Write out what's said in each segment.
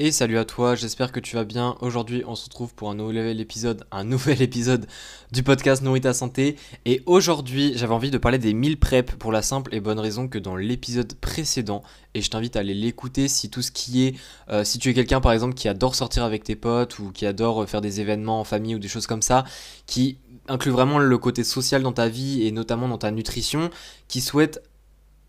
Et salut à toi, j'espère que tu vas bien. Aujourd'hui, on se retrouve pour un nouvel épisode du podcast Nourris ta santé. Et aujourd'hui, j'avais envie de parler des meal prep pour la simple et bonne raison que dans l'épisode précédent, et je t'invite à aller l'écouter si tout ce qui est, si tu es quelqu'un par exemple qui adore sortir avec tes potes ou qui adore faire des événements en famille ou des choses comme ça, qui inclut vraiment le côté social dans ta vie et notamment dans ta nutrition, qui souhaite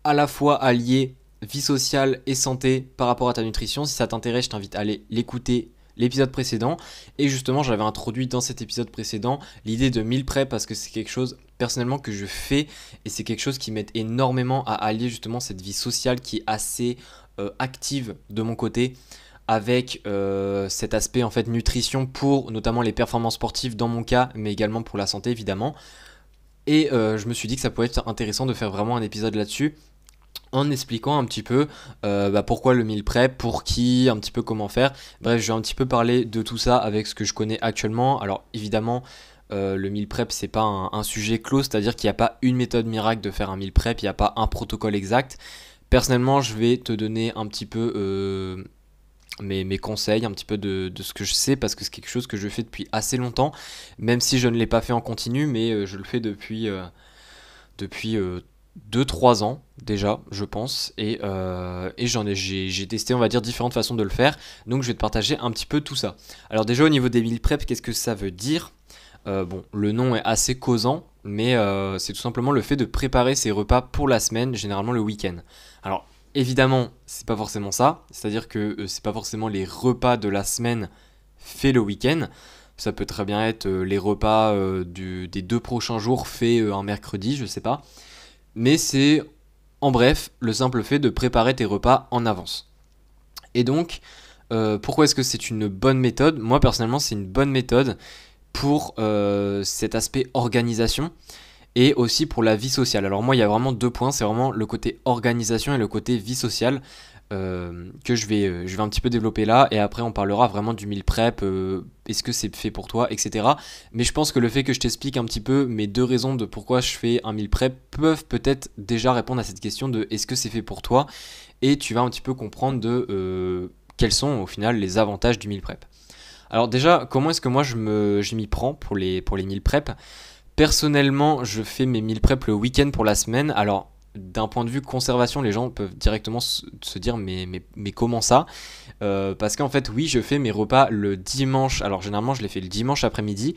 à la fois allier vie sociale et santé par rapport à ta nutrition. Si ça t'intéresse, je t'invite à aller l'écouter, l'épisode précédent. Et justement, j'avais introduit dans cet épisode précédent l'idée de meal prep parce que c'est quelque chose personnellement que je fais et c'est quelque chose qui m'aide énormément à allier justement cette vie sociale qui est assez active de mon côté avec cet aspect en fait nutrition pour notamment les performances sportives dans mon cas, mais également pour la santé évidemment. Et je me suis dit que ça pourrait être intéressant de faire vraiment un épisode là-dessus en expliquant un petit peu pourquoi le meal prep, pour qui, un petit peu comment faire. Bref, je vais un petit peu parler de tout ça avec ce que je connais actuellement. Alors évidemment, le meal prep, c'est pas un sujet clos, c'est-à-dire qu'il n'y a pas une méthode miracle de faire un meal prep, il n'y a pas un protocole exact. Personnellement, je vais te donner un petit peu mes conseils, un petit peu de ce que je sais, parce que c'est quelque chose que je fais depuis assez longtemps, même si je ne l'ai pas fait en continu, mais je le fais depuis 2-3 ans déjà, je pense, et j'ai testé, on va dire, différentes façons de le faire, donc je vais te partager un petit peu tout ça. Alors déjà au niveau des meal prep, qu'est-ce que ça veut dire? Bon, le nom est assez causant, mais c'est tout simplement le fait de préparer ses repas pour la semaine, généralement le week-end. Alors évidemment, c'est pas forcément ça, c'est-à-dire que c'est pas forcément les repas de la semaine faits le week-end. Ça peut très bien être les repas des 2 prochains jours faits un mercredi, je sais pas. Mais c'est, en bref, le simple fait de préparer tes repas en avance. Et donc, pourquoi est-ce que c'est une bonne méthode? Moi, personnellement, c'est une bonne méthode pour cet aspect organisation et aussi pour la vie sociale. Alors moi, il y a vraiment 2 points, c'est vraiment le côté organisation et le côté vie sociale que je vais un petit peu développer là, et après on parlera vraiment du meal prep, est-ce que c'est fait pour toi, etc. Mais je pense que le fait que je t'explique un petit peu mes 2 raisons de pourquoi je fais un meal prep peuvent peut-être déjà répondre à cette question de est-ce que c'est fait pour toi, et tu vas un petit peu comprendre de quels sont au final les avantages du meal prep. Alors déjà, comment est-ce que moi je m'y prends pour les meal prep? Personnellement, je fais mes meal prep le week-end pour la semaine. Alors, d'un point de vue conservation, les gens peuvent directement se dire mais comment ça? Parce qu'en fait, oui, je fais mes repas le dimanche. Alors, généralement, je les fais le dimanche après-midi.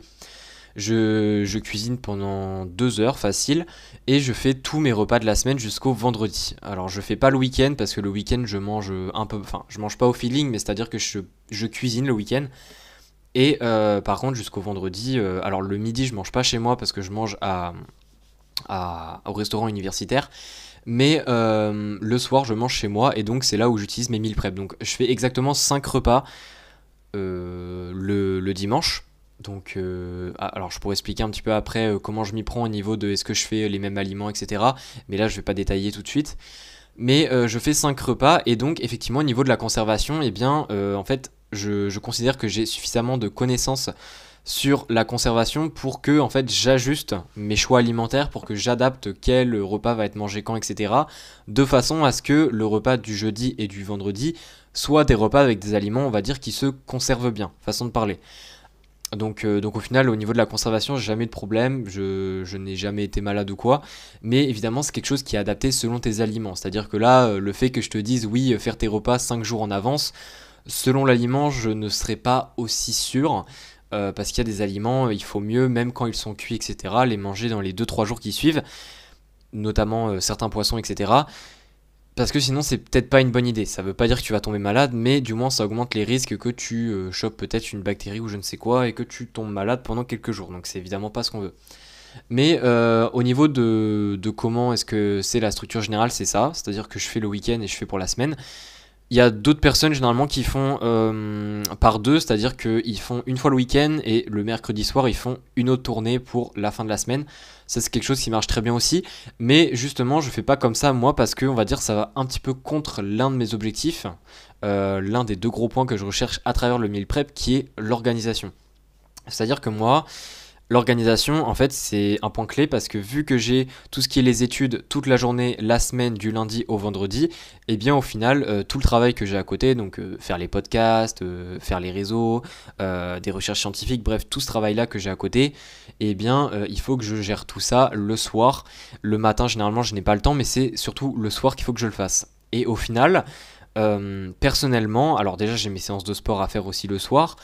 Je cuisine pendant 2 heures facile et je fais tous mes repas de la semaine jusqu'au vendredi. Alors, je fais pas le week-end parce que le week-end, je mange un peu. Enfin, je mange pas au feeling, mais c'est-à-dire que je cuisine le week-end. Et par contre, jusqu'au vendredi, alors le midi, je mange pas chez moi parce que je mange au restaurant universitaire. Mais le soir, je mange chez moi et donc c'est là où j'utilise mes meal prep. Donc je fais exactement 5 repas le dimanche. Donc, alors je pourrais expliquer un petit peu après comment je m'y prends au niveau de est-ce que je fais les mêmes aliments, etc. Mais là, je vais pas détailler tout de suite. Mais je fais 5 repas et donc effectivement au niveau de la conservation, eh bien en fait je considère que j'ai suffisamment de connaissances sur la conservation pour que en fait j'ajuste mes choix alimentaires, pour que j'adapte quel repas va être mangé quand, etc. De façon à ce que le repas du jeudi et du vendredi soient des repas avec des aliments, on va dire, qui se conservent bien, façon de parler. Donc au final, au niveau de la conservation, j'ai jamais eu de problème, je n'ai jamais été malade ou quoi, mais évidemment c'est quelque chose qui est adapté selon tes aliments, c'est-à-dire que là, le fait que je te dise oui, faire tes repas 5 jours en avance, selon l'aliment, je ne serais pas aussi sûr, parce qu'il y a des aliments, il faut mieux, même quand ils sont cuits, etc., les manger dans les 2-3 jours qui suivent, notamment certains poissons, etc., parce que sinon, c'est peut-être pas une bonne idée. Ça veut pas dire que tu vas tomber malade, mais du moins, ça augmente les risques que tu chopes peut-être une bactérie ou je ne sais quoi et que tu tombes malade pendant quelques jours. Donc, c'est évidemment pas ce qu'on veut. Mais au niveau de comment est-ce que c'est la structure générale, c'est ça. C'est-à-dire que je fais le week-end et je fais pour la semaine. Il y a d'autres personnes généralement qui font par deux, c'est-à-dire qu'ils font une fois le week-end et le mercredi soir ils font une autre tournée pour la fin de la semaine. Ça c'est quelque chose qui marche très bien aussi, mais justement je fais pas comme ça moi parce que on va dire ça va un petit peu contre l'un de mes objectifs, l'un des 2 gros points que je recherche à travers le meal prep qui est l'organisation. C'est-à-dire que moi, L'organisation, en fait, c'est un point clé parce que vu que j'ai tout ce qui est les études toute la journée, la semaine, du lundi au vendredi, et bien au final, tout le travail que j'ai à côté, donc faire les podcasts, faire les réseaux, des recherches scientifiques, bref, tout ce travail-là que j'ai à côté, et bien il faut que je gère tout ça le soir. Le matin, généralement, je n'ai pas le temps, mais c'est surtout le soir qu'il faut que je le fasse. Et au final, personnellement, alors déjà j'ai mes séances de sport à faire aussi le soir,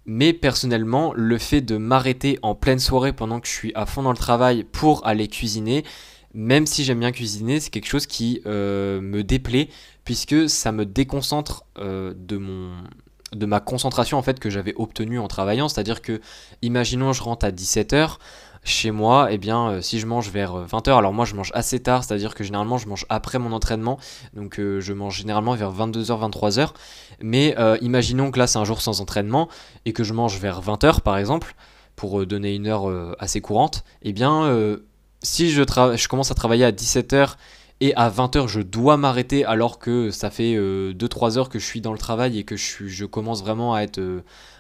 mais personnellement, le fait de m'arrêter en pleine soirée pendant que je suis à fond dans le travail pour aller cuisiner, même si j'aime bien cuisiner, c'est quelque chose qui me déplaît puisque ça me déconcentre de ma concentration en fait que j'avais obtenue en travaillant. C'est-à-dire que, imaginons, je rentre à 17h chez moi, et bien si je mange vers 20h, alors moi je mange assez tard, c'est-à-dire que généralement je mange après mon entraînement, donc je mange généralement vers 22h, 23h, mais imaginons que là c'est un jour sans entraînement et que je mange vers 20h par exemple, pour donner une heure assez courante, et bien si je commence à travailler à 17h et à 20h je dois m'arrêter alors que ça fait 2-3 heures que je suis dans le travail et que je commence vraiment à être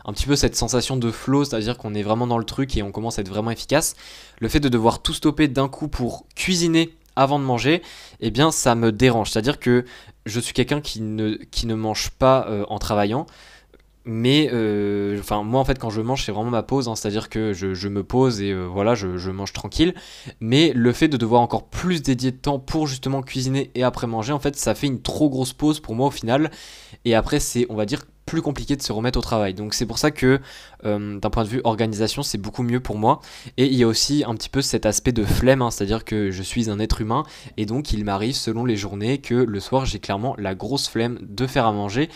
un petit peu cette sensation de flow, c'est-à-dire qu'on est vraiment dans le truc et on commence à être vraiment efficace. Le fait de devoir tout stopper d'un coup pour cuisiner avant de manger, eh bien ça me dérange. C'est-à-dire que je suis quelqu'un qui ne mange pas en travaillant. Mais moi en fait quand je mange c'est vraiment ma pause, hein, c'est-à-dire que je me pose et voilà je mange tranquille. Mais le fait de devoir encore plus dédier de temps pour justement cuisiner et après manger, en fait ça fait une trop grosse pause pour moi au final. Et après c'est, on va dire, plus compliqué de se remettre au travail. Donc c'est pour ça que d'un point de vue organisation c'est beaucoup mieux pour moi. Et il y a aussi un petit peu cet aspect de flemme, hein, c'est-à-dire que je suis un être humain et donc il m'arrive selon les journées que le soir j'ai clairement la grosse flemme de faire à manger.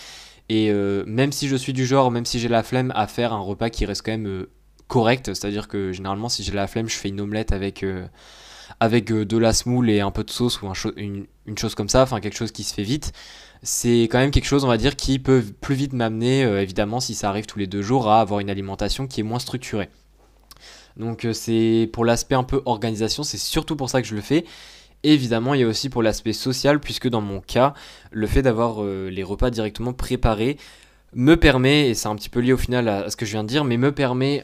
Et même si je suis du genre, même si j'ai la flemme à faire un repas qui reste quand même correct, c'est-à-dire que généralement si j'ai la flemme je fais une omelette avec de la semoule et un peu de sauce ou une chose comme ça, enfin quelque chose qui se fait vite. C'est quand même quelque chose, on va dire, qui peut plus vite m'amener, évidemment si ça arrive tous les 2 jours, à avoir une alimentation qui est moins structurée. Donc c'est pour l'aspect un peu organisation, c'est surtout pour ça que je le fais. Et évidemment, il y a aussi pour l'aspect social, puisque dans mon cas, le fait d'avoir les repas directement préparés me permet, et c'est un petit peu lié au final à ce que je viens de dire, mais me permet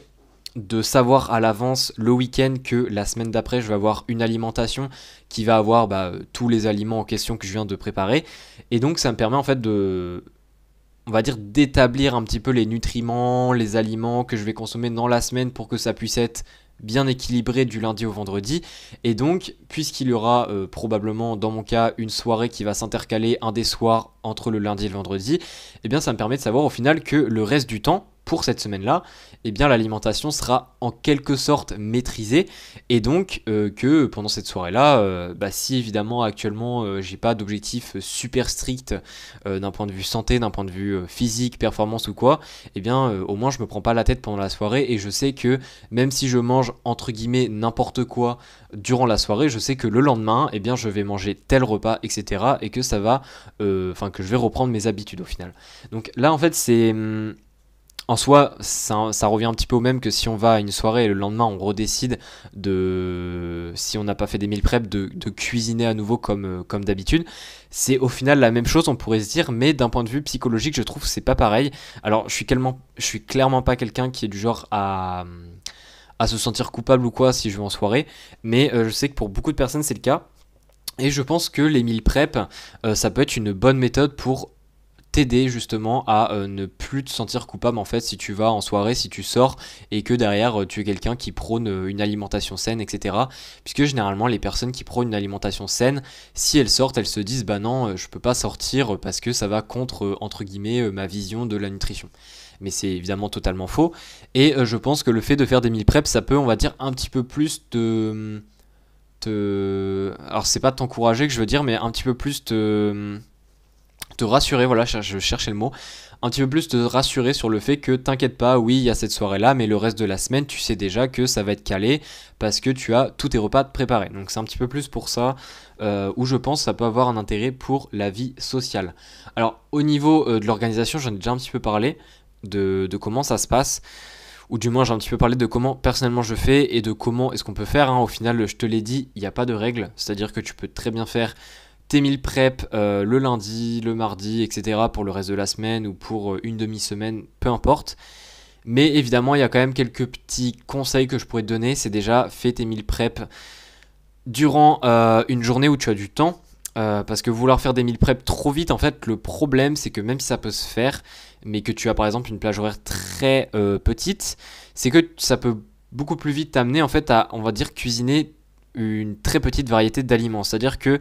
de savoir à l'avance le week-end que la semaine d'après, je vais avoir une alimentation qui va avoir tous les aliments en question que je viens de préparer. Et donc, ça me permet en fait on va dire, d'établir un petit peu les nutriments, les aliments que je vais consommer dans la semaine pour que ça puisse être bien équilibré du lundi au vendredi. Et donc, puisqu'il y aura probablement, dans mon cas, une soirée qui va s'intercaler un des soirs entre le lundi et le vendredi, eh bien ça me permet de savoir au final que le reste du temps, pour cette semaine-là, eh bien l'alimentation sera en quelque sorte maîtrisée, et donc que pendant cette soirée-là, si évidemment actuellement j'ai pas d'objectif super strict d'un point de vue santé, d'un point de vue physique, performance ou quoi, eh bien au moins je me prends pas la tête pendant la soirée et je sais que même si je mange entre guillemets n'importe quoi durant la soirée, je sais que le lendemain, eh bien je vais manger tel repas, etc. et que ça va, que je vais reprendre mes habitudes au final. Donc là en fait c'est en soi, ça revient un petit peu au même que si on va à une soirée et le lendemain on redécide si on n'a pas fait des meal prep, de cuisiner à nouveau comme d'habitude. C'est au final la même chose, on pourrait se dire, mais d'un point de vue psychologique, je trouve que c'est pas pareil. Alors, je suis clairement pas quelqu'un qui est du genre à se sentir coupable ou quoi si je vais en soirée, mais je sais que pour beaucoup de personnes c'est le cas. Et je pense que les meal prep, ça peut être une bonne méthode pour t'aider justement à ne plus te sentir coupable en fait si tu vas en soirée, si tu sors et que derrière tu es quelqu'un qui prône une alimentation saine, etc. Puisque généralement les personnes qui prônent une alimentation saine, si elles sortent, elles se disent bah non, je peux pas sortir parce que ça va contre entre guillemets ma vision de la nutrition. Mais c'est évidemment totalement faux. Et je pense que le fait de faire des meal prep, ça peut, on va dire, un petit peu plus alors c'est pas t'encourager que je veux dire, mais un petit peu plus te rassurer, voilà, je cherchais le mot, un petit peu plus te rassurer sur le fait que t'inquiète pas, oui, il y a cette soirée-là, mais le reste de la semaine, tu sais déjà que ça va être calé parce que tu as tous tes repas préparés. Donc c'est un petit peu plus pour ça où je pense que ça peut avoir un intérêt pour la vie sociale. Alors au niveau de l'organisation, j'en ai déjà un petit peu parlé de comment ça se passe. Ou du moins j'ai un petit peu parlé de comment personnellement je fais et de comment est-ce qu'on peut faire, hein. Au final, je te l'ai dit, il n'y a pas de règle, c'est-à-dire que tu peux très bien faire tes meal prep le lundi, le mardi, etc. pour le reste de la semaine ou pour une demi-semaine, peu importe. Mais évidemment, il y a quand même quelques petits conseils que je pourrais te donner. C'est déjà, fais tes meal prep durant une journée où tu as du temps. Parce que vouloir faire des meal prep trop vite, en fait, le problème, c'est que même si ça peut se faire, mais que tu as par exemple une plage horaire très petite, c'est que ça peut beaucoup plus vite t'amener en fait à, on va dire, cuisiner une très petite variété d'aliments. C'est-à-dire que,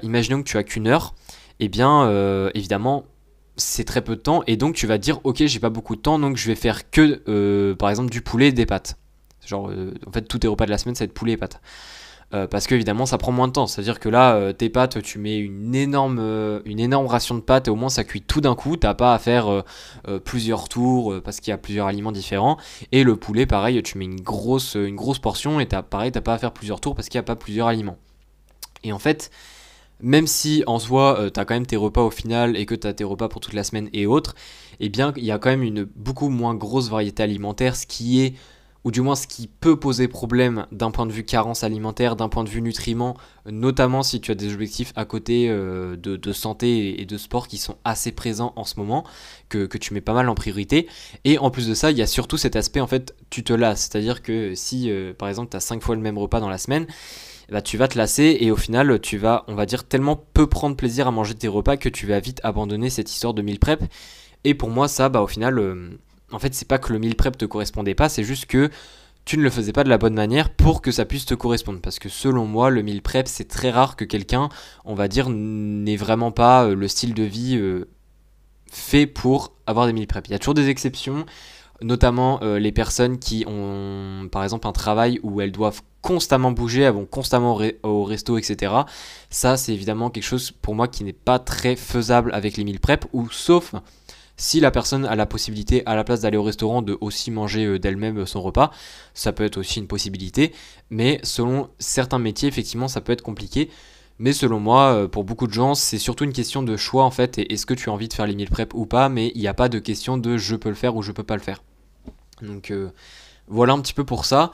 imaginons que tu as qu'une heure, et bien évidemment, c'est très peu de temps, et donc tu vas te dire, ok, j'ai pas beaucoup de temps, donc je vais faire que, par exemple, du poulet et des pâtes. Genre, en fait, tous tes repas de la semaine, ça va être poulet et pâtes. Parce que évidemment ça prend moins de temps, c'est à dire que là tes pâtes, tu mets une énorme ration de pâtes et au moins ça cuit tout d'un coup, t'as pas à faire plusieurs tours parce qu'il y a plusieurs aliments différents. Et le poulet pareil, tu mets une grosse portion et t'as pas à faire plusieurs tours parce qu'il n'y a pas plusieurs aliments. Et en fait, même si en soi t'as quand même tes repas au final et que t'as tes repas pour toute la semaine et autres, eh bien il y a quand même une beaucoup moins grosse variété alimentaire, ce qui est, ou du moins ce qui peut poser problème d'un point de vue carence alimentaire, d'un point de vue nutriments, notamment si tu as des objectifs à côté de santé et de sport qui sont assez présents en ce moment, que tu mets pas mal en priorité. Et en plus de ça, il y a surtout cet aspect, en fait, tu te lasses. C'est-à-dire que si, par exemple, tu as 5 fois le même repas dans la semaine, bah, tu vas te lasser et au final, tu vas, on va dire, tellement peu prendre plaisir à manger tes repas que tu vas vite abandonner cette histoire de meal prep. Et pour moi, ça, bah, au final, en fait, c'est pas que le meal prep te correspondait pas, c'est juste que tu ne le faisais pas de la bonne manière pour que ça puisse te correspondre. Parce que selon moi, le meal prep, c'est très rare que quelqu'un, on va dire, n'ait vraiment pas le style de vie fait pour avoir des meal prep. Il y a toujours des exceptions, notamment les personnes qui ont, par exemple, un travail où elles doivent constamment bouger, elles vont constamment au resto, etc. Ça, c'est évidemment quelque chose pour moi qui n'est pas très faisable avec les meal prep, ou sauf si la personne a la possibilité, à la place d'aller au restaurant, de aussi manger d'elle-même son repas, ça peut être aussi une possibilité. Mais selon certains métiers, effectivement, ça peut être compliqué. Mais selon moi, pour beaucoup de gens, c'est surtout une question de choix en fait. Et est-ce que tu as envie de faire les meal prep ou pas? Mais il n'y a pas de question de je peux le faire ou je peux pas le faire. Donc voilà un petit peu pour ça.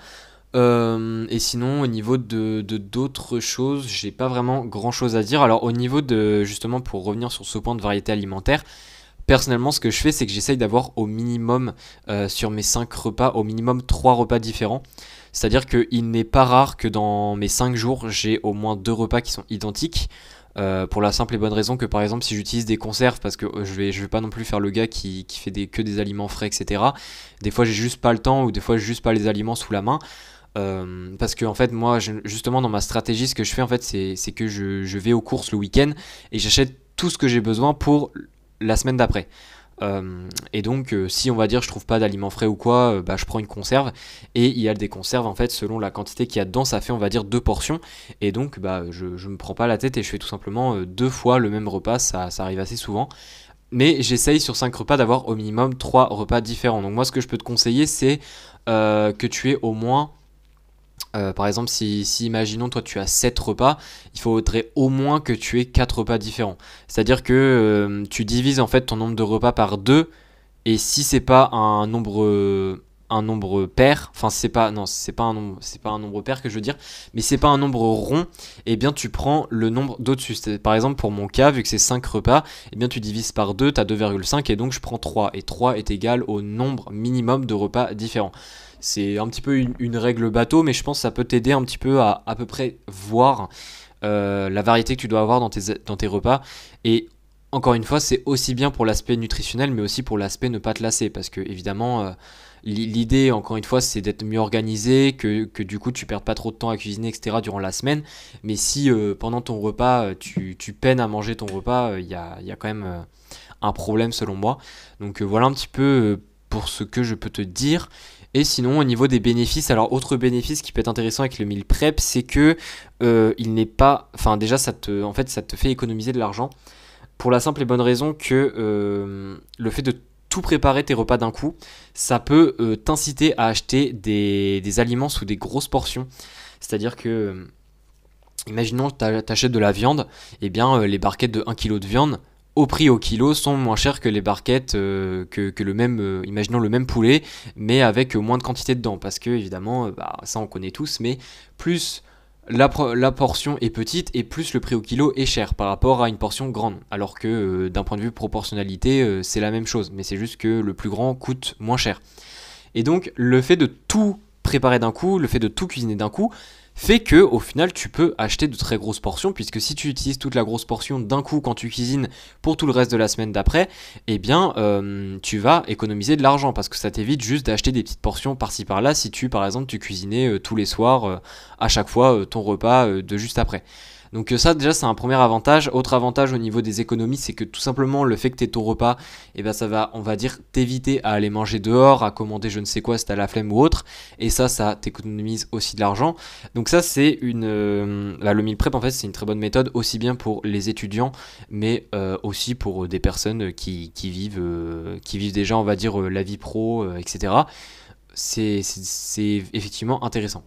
Et sinon, au niveau de d'autres choses, j'ai pas vraiment grand chose à dire. Alors, au niveau de, justement, pour revenir sur ce point de variété alimentaire, personnellement, ce que je fais, c'est que j'essaye d'avoir au minimum, sur mes 5 repas, au minimum 3 repas différents. C'est-à-dire qu'il n'est pas rare que dans mes 5 jours, j'ai au moins 2 repas qui sont identiques. Pour la simple et bonne raison que par exemple si j'utilise des conserves, parce que je vais pas non plus faire le gars qui fait que des aliments frais, etc. Des fois j'ai juste pas le temps ou des fois j'ai juste pas les aliments sous la main. Parce que en fait moi justement dans ma stratégie ce que je fais en fait c'est que je vais aux courses le week-end et j'achète tout ce que j'ai besoin pour la semaine d'après. Et donc si on va dire je trouve pas d'aliments frais ou quoi, bah, je prends une conserve et il y a des conserves en fait selon la quantité qu'il y a dedans, ça fait on va dire 2 portions et donc bah, je me prends pas la tête et je fais tout simplement 2 fois le même repas, ça arrive assez souvent. Mais j'essaye sur 5 repas d'avoir au minimum 3 repas différents. Donc moi ce que je peux te conseiller c'est que tu aies au moins par exemple, si imaginons toi tu as 7 repas, il faudrait au moins que tu aies 4 repas différents. C'est-à-dire que tu divises en fait ton nombre de repas par 2 et si c'est pas un nombre pair, enfin c'est pas non, c'est pas un nombre pair que je veux dire, mais c'est pas un nombre rond, et bien tu prends le nombre d'au-dessus. Par exemple pour mon cas, vu que c'est 5 repas, et bien tu divises par 2, tu as 2,5 et donc je prends 3 et 3 est égal au nombre minimum de repas différents. C'est un petit peu une règle bateau, mais je pense que ça peut t'aider un petit peu à peu près voir la variété que tu dois avoir dans tes repas. Et encore une fois, c'est aussi bien pour l'aspect nutritionnel, mais aussi pour l'aspect ne pas te lasser. Parce que évidemment, l'idée, encore une fois, c'est d'être mieux organisé, que du coup tu perdes pas trop de temps à cuisiner, etc. durant la semaine. Mais si pendant ton repas, tu peines à manger ton repas, il y a quand même un problème selon moi. Donc voilà un petit peu pour ce que je peux te dire. Et sinon, au niveau des bénéfices, alors autre bénéfice qui peut être intéressant avec le meal prep, c'est que il n'est pas, enfin déjà en fait, ça te fait économiser de l'argent pour la simple et bonne raison que le fait de tout préparer tes repas d'un coup, ça peut t'inciter à acheter des aliments sous des grosses portions. C'est-à-dire que, imaginons que tu achètes de la viande, et bien les barquettes de 1 kg de viande, au prix au kilo, sont moins chères que les barquettes que le même, imaginons le même poulet, mais avec moins de quantité dedans. Parce que, évidemment, bah, ça on connaît tous, mais plus la portion est petite et plus le prix au kilo est cher par rapport à une portion grande. Alors que d'un point de vue proportionnalité, c'est la même chose, mais c'est juste que le plus grand coûte moins cher. Et donc le fait de tout préparer d'un coup, le fait de tout cuisiner d'un coup, fait que au final tu peux acheter de très grosses portions, puisque si tu utilises toute la grosse portion d'un coup quand tu cuisines pour tout le reste de la semaine d'après, eh bien tu vas économiser de l'argent, parce que ça t'évite juste d'acheter des petites portions par-ci par-là si tu par exemple tu cuisinais tous les soirs à chaque fois ton repas de juste après. Donc ça déjà c'est un premier avantage. Autre avantage au niveau des économies, c'est que tout simplement le fait que tu aies ton repas, et ben ça va, on va dire, t'éviter à aller manger dehors, à commander je ne sais quoi si t'as la flemme ou autre. Et ça t'économise aussi de l'argent. Donc ça c'est le meal prep en fait c'est une très bonne méthode, aussi bien pour les étudiants, mais aussi pour des personnes qui vivent déjà on va dire la vie pro, etc. C'est effectivement intéressant.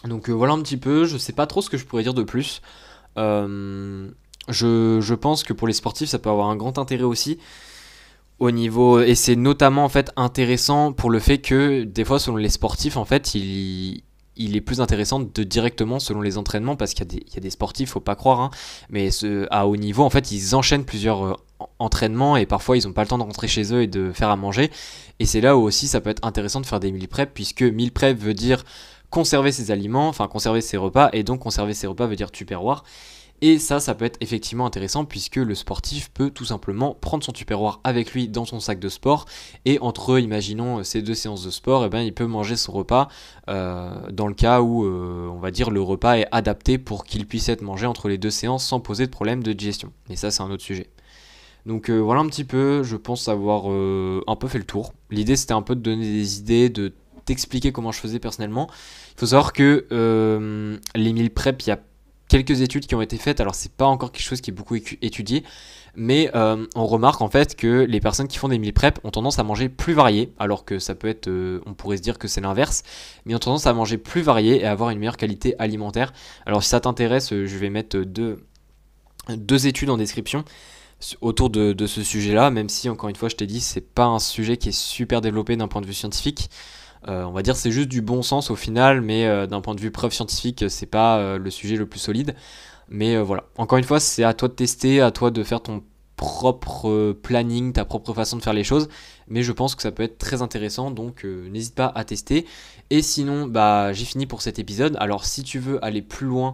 Donc voilà un petit peu, je sais pas trop ce que je pourrais dire de plus. Euh, je pense que pour les sportifs, ça peut avoir un grand intérêt aussi au niveau, et c'est notamment en fait intéressant pour le fait que des fois selon les sportifs en fait il est plus intéressant de directement selon les entraînements, parce qu'il y a des sportifs, faut pas croire, hein, mais à haut niveau en fait ils enchaînent plusieurs entraînements et parfois ils ont pas le temps de rentrer chez eux et de faire à manger, et c'est là où aussi ça peut être intéressant de faire des meal prep, puisque meal prep veut dire conserver ses aliments, enfin conserver ses repas, et donc conserver ses repas veut dire tupperware. Et ça peut être effectivement intéressant, puisque le sportif peut tout simplement prendre son tupperware avec lui dans son sac de sport, et entre, imaginons, ces deux séances de sport, eh ben, il peut manger son repas dans le cas où, on va dire, le repas est adapté pour qu'il puisse être mangé entre les deux séances sans poser de problème de digestion. Mais ça, c'est un autre sujet. Donc voilà un petit peu, je pense avoir un peu fait le tour. L'idée, c'était un peu de donner des idées, de t'expliquer comment je faisais personnellement. Il faut savoir que les meal prep, il y a quelques études qui ont été faites, alors c'est pas encore quelque chose qui est beaucoup étudié, mais on remarque en fait que les personnes qui font des meal prep ont tendance à manger plus varié, alors que ça peut être, on pourrait se dire que c'est l'inverse, mais ont tendance à manger plus varié et à avoir une meilleure qualité alimentaire. Alors si ça t'intéresse, je vais mettre deux études en description autour de ce sujet-là, même si encore une fois je t'ai dit c'est pas un sujet qui est super développé d'un point de vue scientifique. On va dire c'est juste du bon sens au final, mais d'un point de vue preuve scientifique, c'est pas le sujet le plus solide. Mais voilà, encore une fois, c'est à toi de tester, à toi de faire ton propre planning, ta propre façon de faire les choses. Mais je pense que ça peut être très intéressant, donc n'hésite pas à tester. Et sinon, bah j'ai fini pour cet épisode. Alors si tu veux aller plus loin,